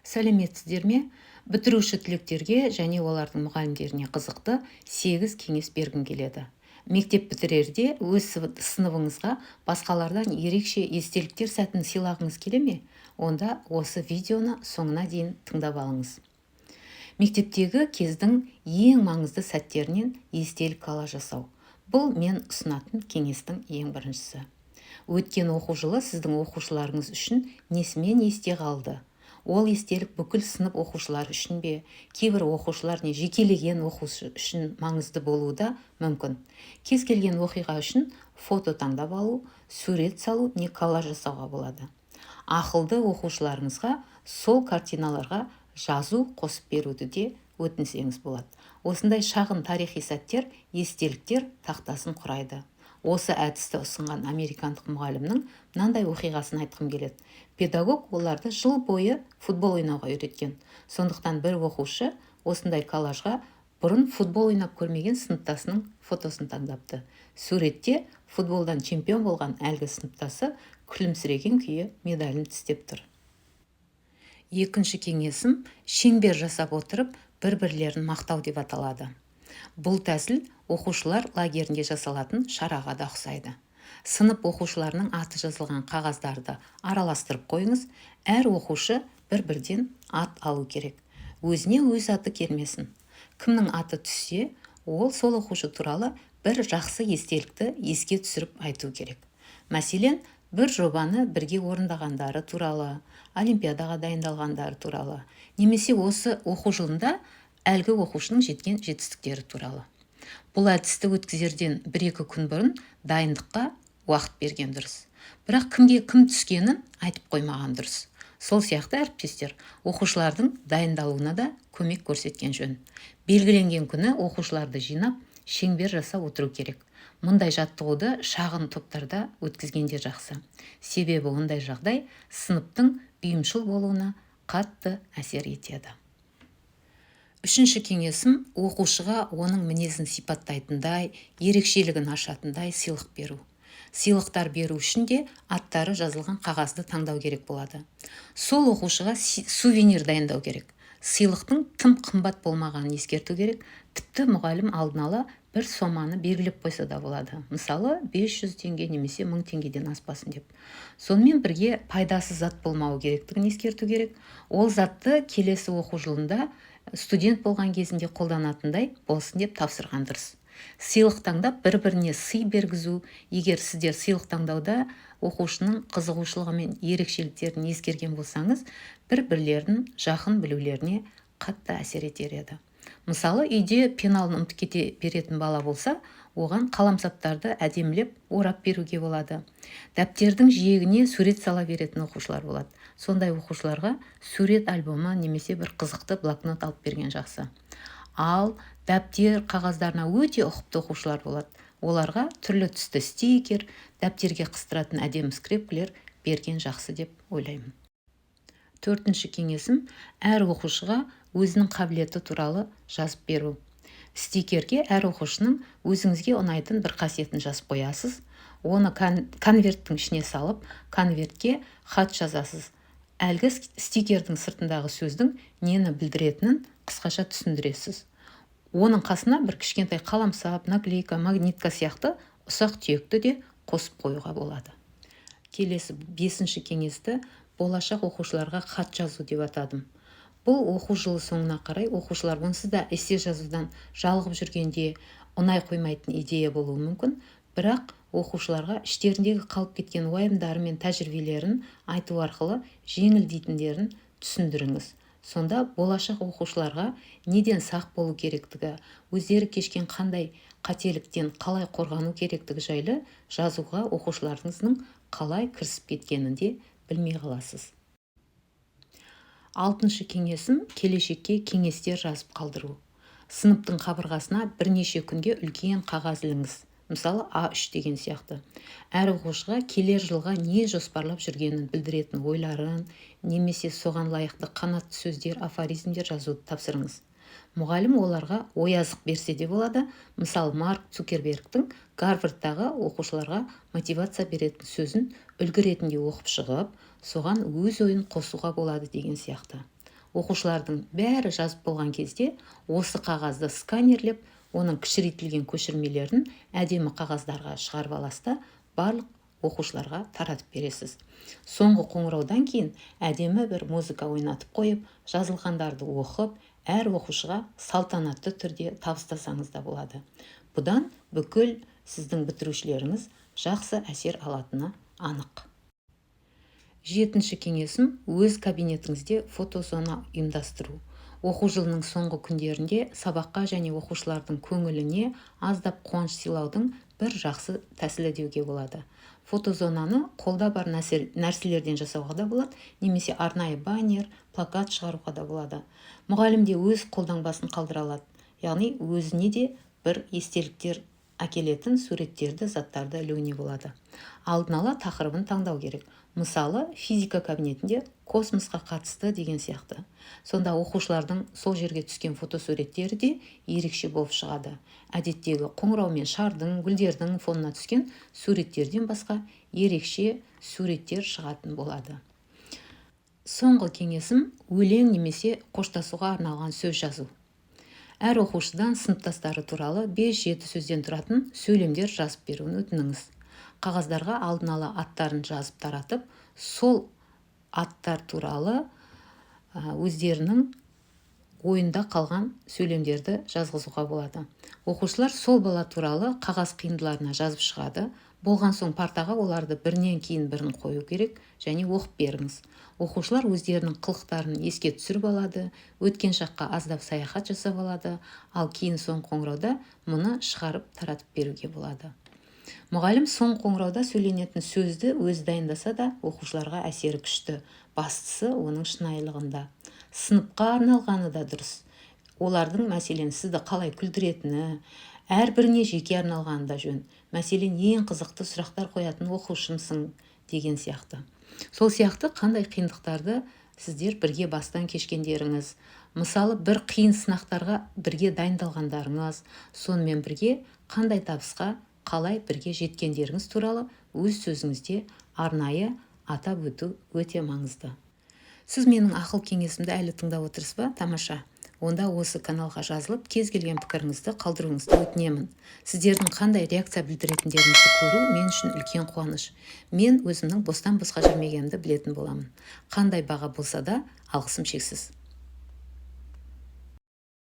Сәлеметсіздер ме? Бітіруші түлектерге және олардың мұғалімдеріне қызықты 8 кеңес бергім келеді. Мектеп бітірерде өз сыныбыңызға басқалардан ерекше естеліктер сәтін сыйлағыңыз келе ме? Онда осы видеоны соңына дейін тыңдап алыңыз. Мектептегі кездің ең маңызды сәттерінен естелік ала жасау. Бұл мен ұсынатын кеңестің ең біріншісі. Өткен оқу жылы сіздің оқушыларыңыз үшін несімен есте қалды? Ол естелік бүкіл сынып оқушылары үшін бе, кейбір оқушылар не жекелеген оқушы үшін маңызды болуы да мүмкін. Кез келген оқиға үшін фото таңдап алу, сурет салу не коллаж жасауға болады. Ақылды оқушыларыңызға сол картиналарға жазу қосып беруді де өтінсеңіз болады. Осындай шағын тарихи сәттер естеліктер тақтасын құрайды. Осы әдісті ұсынған американдық мұғалімнің мынандай оқиғасын айтқым келеді. Педагог оларды жыл бойы футбол ойнауға үйреткен. Сондықтан бір оқушы осындай коллажға бұрын футбол ойнап көрмеген сыныптасының фотосын таңдапты. Суретте футболдан чемпион болған әлгі сыныптасы күлімсіреген күйі медалін тістеп тұр. Екінші кеңесім шеңбер жасап отырып бір-бірлерін мақтау деп аталады. Бұл тәсіл оқушылар лагерінде жасалатын шараға да ұқсайды. Сынып оқушыларының аты жазылған қағаздарды араластырып қойыңыз. Әр оқушы бір-бірден ат алу керек. Өзіне өз аты келмесін. Кімнің аты түссе, ол сол оқушы туралы бір жақсы естелікті еске түсіріп айту керек. Мәселен, бір жобаны бірге орындағандары туралы, олимпиадаға дайындалғандары туралы, немесе осы оқу жылында әлгі оқушының жеткен жетістіктері туралы. Бұл әдісті өткізерден 1-2 күн бұрын дайындыққа уақыт берген дұрыс. Бірақ кімге кім түскенін айтып қоймаған дұрыс. Сол сияқты әріптестер оқушылардың дайындалуына да көмек көрсеткен жөн. Белгіленген күні оқушыларды жинап, шеңбер жасап отыру керек. Мұндай жаттығуды шағын топтарда өткізгенде жақсы. Себебі ондай жағдай сыныптың ұйымшыл болуына қатты әсер етеді. Үшінші кеңесім оқушыға оның мінезін сипаттайтындай, ерекшелігін ашатындай сыйлық беру. Сыйлықтар беру үшін де аттары жазылған қағазды таңдау керек болады. Сол оқушыға сувенир дайындау керек. Сыйлықтың тым қымбат болмағанын ескерту керек. Тіпті мұғалім алдын ала бір соманы белгілеп қойса да болады. Мысалы 500 теңге немесе 1000 теңгеден аспасын деп. Сонымен бірге пайдасыз зат болмауы керектігін ескерту керек. Ол затты келесі оқу жылында студент болған кезінде қолданатындай болсын деп тапсырған дұрыс. Сыйлық таңдап бір-біріне сый бергізу. Егер сіздер сыйлық таңдауда оқушының қызығушылығы мен ерекшеліктерін ескерген болсаңыз, бір-бірлерін жақын білулеріне қатты әсер етер еді. Мысалы, үйде пеналын ұмытып кете беретін бала болса, оған қаламсаптарды әдемілеп орап беруге болады. Дәптердің жиегіне сурет сала беретін оқушылар болады. Сондай оқушыларға сурет альбомы немесе бір қызықты блокнот алып берген жақсы. Ал дәптер қағаздарына өте ұқыпты оқушылар болады. Оларға түрлі түсті стикер, дәптерге қыстыратын әдемі скрепкілер берген жақсы деп ойлаймын. Төртінші кеңесім әр оқушыға өзінің қабілеті туралы жазып беру. Стикерге әр оқушының өзіңізге ұнайтын бір қасиетін жазып қоясыз. Оны конверттің ішіне салып, конвертке хат жазасыз. Әлгі стикердің сыртындағы сөздің нені білдіретінін қысқаша түсіндіресіз. Оның қасына бір кішкентай қаламсап, наклейка, магнитка сияқты ұсақ түйекті де қосып қоюға болады. Келесі 5-ші кеңесті болашақ оқушыларға хат жазу деп атадым. Бұл оқу жылы соңына қарай оқушылар онсыз да эссе жазудан жалығып жүргенде ұнай қоймайтын идея болуы мүмкін, бірақ оқушыларға іштеріндегі қалып кеткен уайымдары мен тәжірибелерін айту арқылы жеңілдейтіндерін түсіндіріңіз. Сонда болашақ оқушыларға неден сақ болу керектігі, өздері кешкен қандай қателіктен қалай қорғану керектігі жайлы жазуға оқушыларыңыздың қалай кірісіп кеткенін де білмей қаласыз. 6-шы кеңесім келешекке кеңестер жазып қалдыру. Сыныптың қабырғасына бірнеше күнге үлкен қағаз іліңіз. Мысалы А3 деген сияқты. Әр оқушыға келер жылға не жоспарлап жүргенін білдіретін ойларын, немесе соған лайықты қанатты сөздер, афоризмдер жазуды тапсырыңыз. Мұғалім оларға оязық берсе де болады. Мысалы, Марк Цукербергтің Гарвардтағы оқушыларға мотивация беретін сөзін үлгі ретінде оқып шығып, соған өз ойын қосуға болады деген сияқты. Оқушылардың бәрі жазып болған кезде осы қағазды сканерлеп, оның кішірейтілген көшірмелерін әдемі қағаздарға шығарып аласыз да барлық оқушыларға таратып бересіз. Соңғы қоңыраудан кейін әдемі бір музыка ойнатып қойып, жазылғандарды оқып, әр оқушыға салтанатты түрде табыстасаңыз да болады. Бұдан бүкіл сіздің бітірушілеріңіз жақсы әсер алатыны анық. 7-ші кеңесім өз кабинетіңізде фотозона ұйымдастыру. Оқу жылының соңғы күндерінде сабаққа және оқушылардың көңіліне аздап қуаныш сыйлаудың бір жақсы тәсілі деуге болады. Фотозонаны қолда бар нәрселерден жасауға да болады, немесе арнайы баннер, плакат шығаруға да болады. Мұғалім де өз қолтаңбасын қалдыра алады, яғни өзіне де бір естеліктер әкелетін суреттерді, заттарды ілуіне болады. Алдын ала тақырыбын таңдау керек. Мысалы, физика кабинетінде космосқа қатысты деген сияқты. Сонда оқушылардың сол жерге түскен фотосуреттері де ерекше болып шығады. Әдеттегі қоңырау мен шардың, гүлдердің фонына түскен суреттерден басқа ерекше суреттер шығатын болады. Соңғы кеңесім өлең немесе қоштасуға арналған сөз жазу. Әр оқушыдан сыныптастары туралы 5-7 сөзден тұратын сөйлемдер жазып беруін өтініңіз. Қағаздарға алдын ала аттарын жазып таратып, сол аттар туралы өздерінің ойында қалған сөйлемдерді жазғызуға болады. Оқушылар сол бала туралы қағаз қиындыларына жазып шығады. Болған соң партаға оларды бірінен кейін бірін қою керек және оқып беріңіз. Оқушылар өздерінің қылықтарын еске түсіріп алады, өткен шаққа аздап саяхат жасап алады, ал кейін соң қоңырауда мұны шығарып таратып беруге болады. Мұғалім соң қоңырауда сөйленетін сөзді өзі дайындаса да оқушыларға әсері күшті. Бастысы оның шынайылығында. Сыныпқа арналғаны да дұрыс. Олардың мәселен сізді қалай күлдіретіні, әрбіріне жеке арналғаны да жөн. Мәселен ең қызықты сұрақтар қоятын оқушымсың деген сияқты. Сол сияқты қандай қиындықтарды сіздер бірге бастан кешкендеріңіз, мысалы бір қиын сынақтарға бірге дайындалғандарыңыз, сонымен бірге қандай табысқа қалай бірге жеткендеріңіз туралы өз сөзіңізде арнайы атап өту өте маңызды. Сіз менің ақыл кеңесімді әлі тыңдап отырсыз ба? Тамаша. Онда осы каналға жазылып, кез келген пікіріңізді қалдыруыңызды өтінемін. Сіздердің қандай реакция білдіретіндеріңізді көру мен үшін үлкен қуаныш. Мен өзімнің бостан босқа жүрмегенімді білетін боламын. Қандай баға болса да алғысым шексіз.